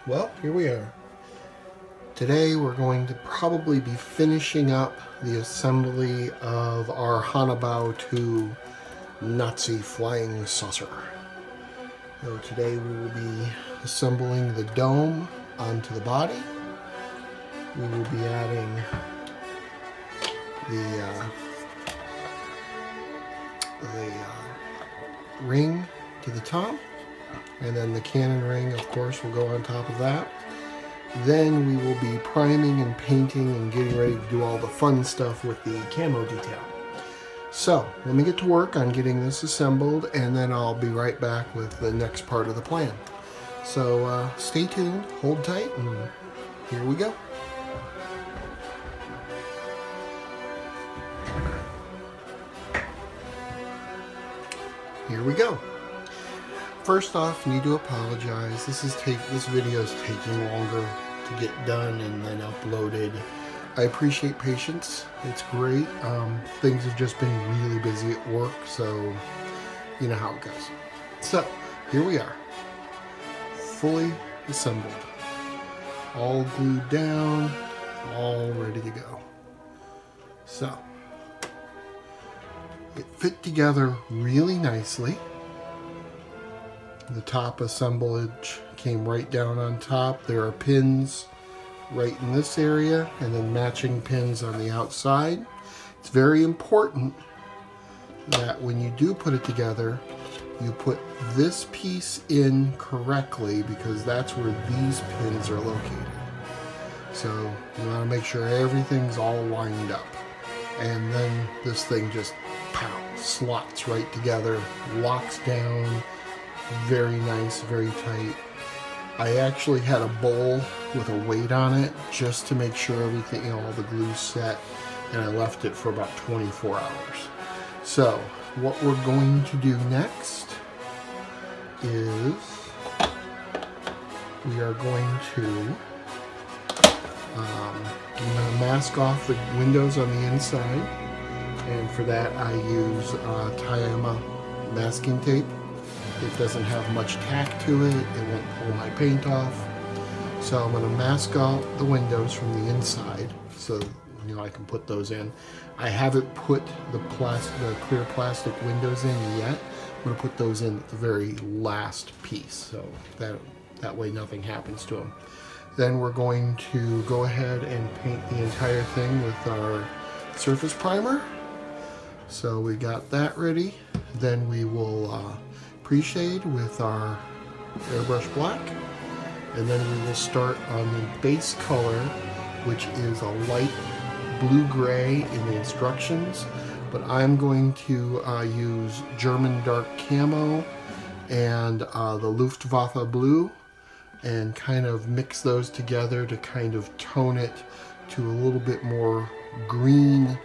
Well, here we are. Today we're going to probably be finishing up the assembly of our Haunebu 2 Nazi flying saucer. So today we will be assembling the dome onto the body. We will be adding the ring to the top, and then the cannon ring, of course, will go on top of that. Then we will be priming and painting and getting ready to do all the fun stuff with the camo detail. So let me get to work on getting this assembled, and then I'll be right back with the next part of the plan. So stay tuned, hold tight, and here we go. Here we go. First off, need to apologize. This video is taking longer to get done and then uploaded. I appreciate patience. It's great. Things have just been really busy at work, so you know how it goes. So here we are, fully assembled, all glued down, all ready to go. So it fit together really nicely. The top assemblage came right down on top. There are pins right in this area and then matching pins on the outside. It's very important that when you do put it together, you put this piece in correctly, because that's where these pins are located. So you want to make sure everything's all lined up. And then this thing just slots right together, locks down. Very nice, very tight. I actually had a bowl with a weight on it just to make sure everything, all the glue's set, and I left it for about 24 hours. So what we're going to do next is we are going to mask off the windows on the inside, and for that I use Tayama masking tape. It doesn't have much tack to it. It won't pull my paint off. So I'm going to mask out the windows from the inside, so I can put those in. I haven't put the clear plastic windows in yet. I'm going to put those in at the very last piece, so that way nothing happens to them. Then we're going to go ahead and paint the entire thing with our surface primer. So we got that ready. Then we will pre-shade with our airbrush black, and then we will start on the base color, which is a light blue-gray in the instructions, but I'm going to use German dark camo and the Luftwaffe blue, and kind of mix those together to kind of tone it to a little bit more greener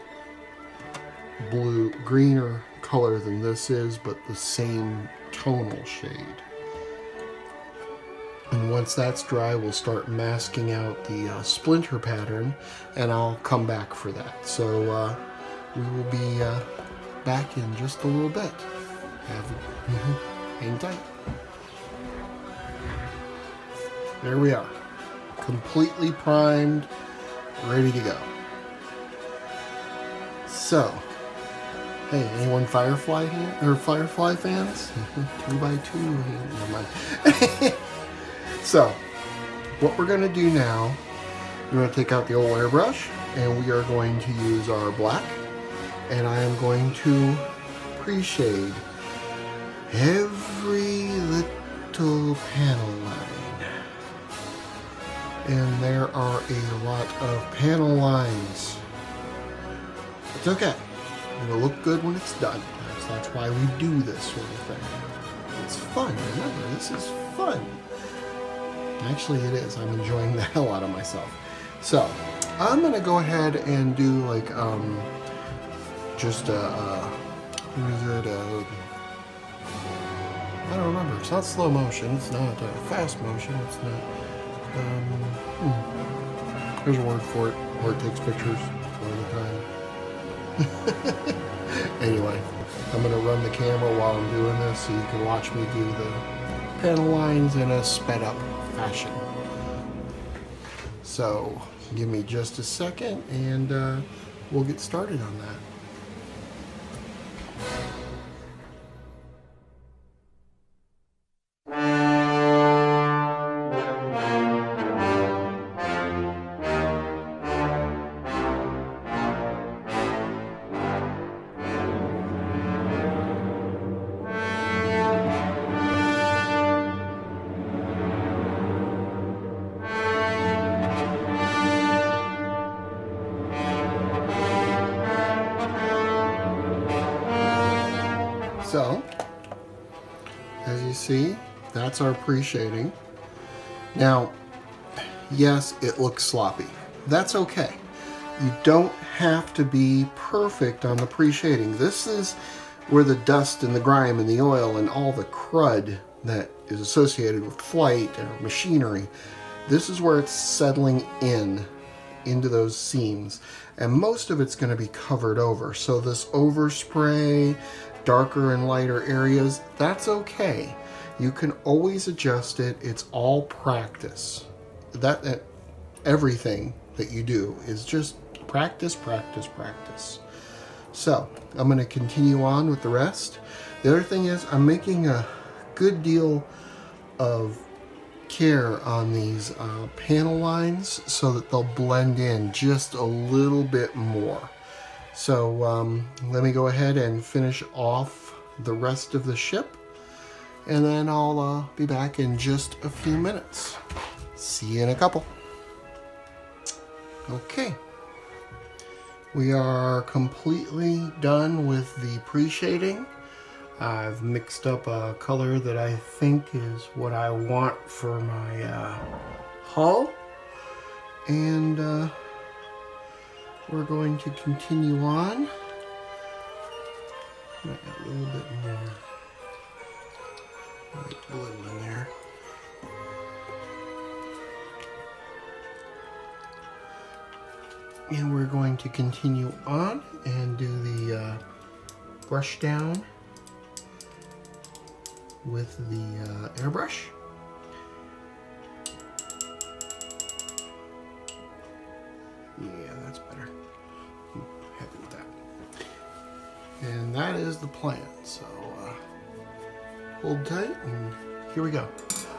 color than this is, but the same tonal shade. And once that's dry, we'll start masking out the splinter pattern, and I'll come back for that. So we will be back in just a little bit. Hang tight. There we are, completely primed, ready to go. So, hey, anyone Firefly here, or Firefly fans? 2x2 here. Never mind. So, what we're going to do now, we're going to take out the old airbrush, and we are going to use our black, and I am going to pre-shade every little panel line. And there are a lot of panel lines. It's okay. It'll look good when it's done. That's why we do this sort of thing. It's fun. Remember, this is fun. Actually, it is. I'm enjoying the hell out of myself. So, I'm going to go ahead and do like, just what is it? I don't remember. It's not slow motion. It's not fast motion. It's not, there's a word for it, where it takes pictures all the time. Anyway, I'm going to run the camera while I'm doing this so you can watch me do the panel lines in a sped up fashion. So give me just a second and we'll get started on that. So, as you see, that's our pre-shading. Now, yes, it looks sloppy. That's okay. You don't have to be perfect on the pre-shading. This is where the dust and the grime and the oil and all the crud that is associated with flight or machinery, this is where it's settling into those seams. And most of it's going to be covered over. So this overspray, darker and lighter areas, that's okay. You can always adjust it. It's all practice. That everything that you do is just practice, practice, practice. So I'm going to continue on with the rest. The other thing is I'm making a good deal of care on these panel lines so that they'll blend in just a little bit more. So let me go ahead and finish off the rest of the ship, and then I'll be back in just a few minutes. See you in a couple. Okay, we are completely done with the pre-shading. I've mixed up a color that I think is what I want for my hull, and we're going to continue on. Might add a little bit more light blue in there. And we're going to continue on and do the brush down with the airbrush. Yeah, that's better. I'm happy with that. And that is the plan. So hold tight and here we go.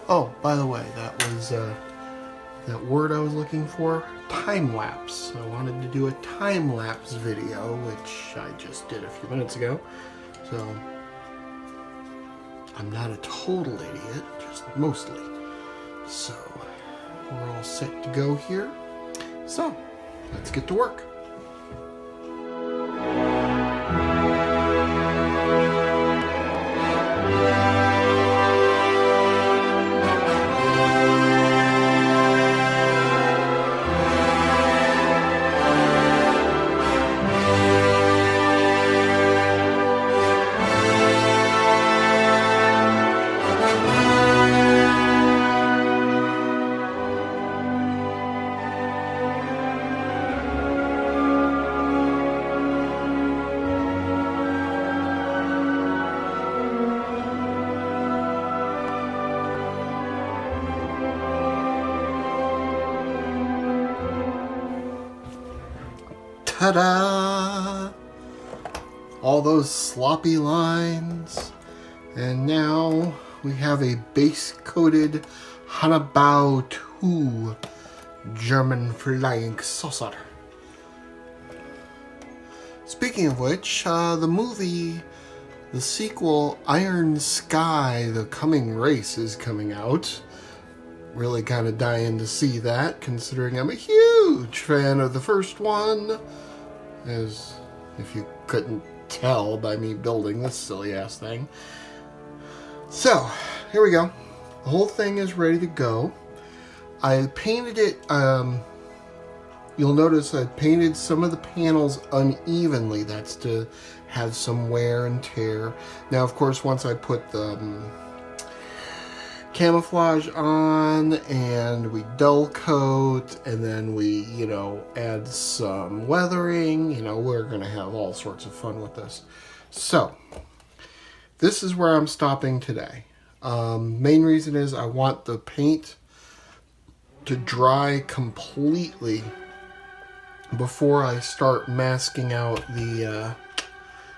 Oh, by the way, that was that word I was looking for, time lapse. I wanted to do a time lapse video, which I just did a few minutes ago. So I'm not a total idiot, just mostly. So we're all set to go here. So let's get to work. Ta-da! All those sloppy lines. And now we have a base-coated Haunebu 2 German flying saucer. Speaking of which, the movie, the sequel, Iron Sky, The Coming Race is coming out. Really kind of dying to see that, considering I'm a huge fan of the first one. As if you couldn't tell by me building this silly ass thing. So, here we go. The whole thing is ready to go. I painted it, you'll notice I painted some of the panels unevenly. That's to have some wear and tear. Now, of course, once I put the camouflage on and we dull coat and then we, add some weathering, we're going to have all sorts of fun with this. So, this is where I'm stopping today. Main reason is I want the paint to dry completely before I start masking out the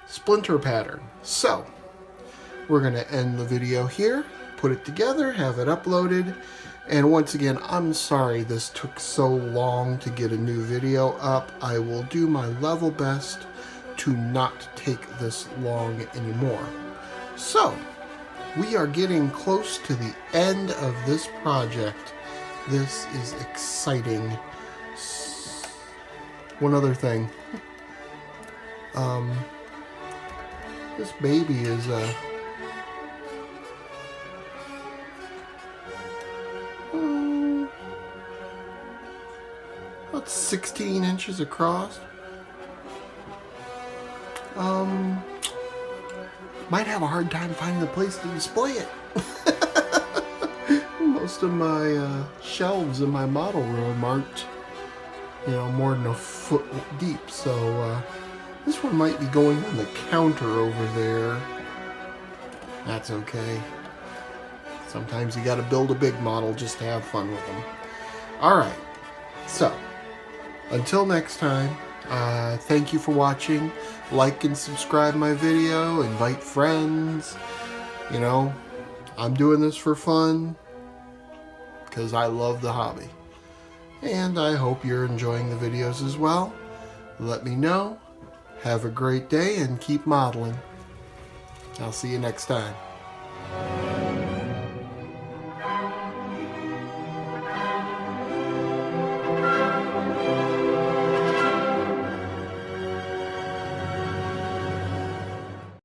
splinter pattern. So we're going to end the video here, put it together, have it uploaded, and once again, I'm sorry this took so long to get a new video up. I will do my level best to not take this long anymore. So we are getting close to the end of this project. This is exciting. One other thing. This baby is about 16 inches across. Might have a hard time finding a place to display it. Most of my shelves in my model room aren't, more than a foot deep. So this one might be going on the counter over there. That's okay. Sometimes you got to build a big model just to have fun with them. All right. So until next time. Thank you for watching. Like and subscribe my video. Invite friends. I'm doing this for fun because I love the hobby. And I hope you're enjoying the videos as well. Let me know. Have a great day and keep modeling. I'll see you next time.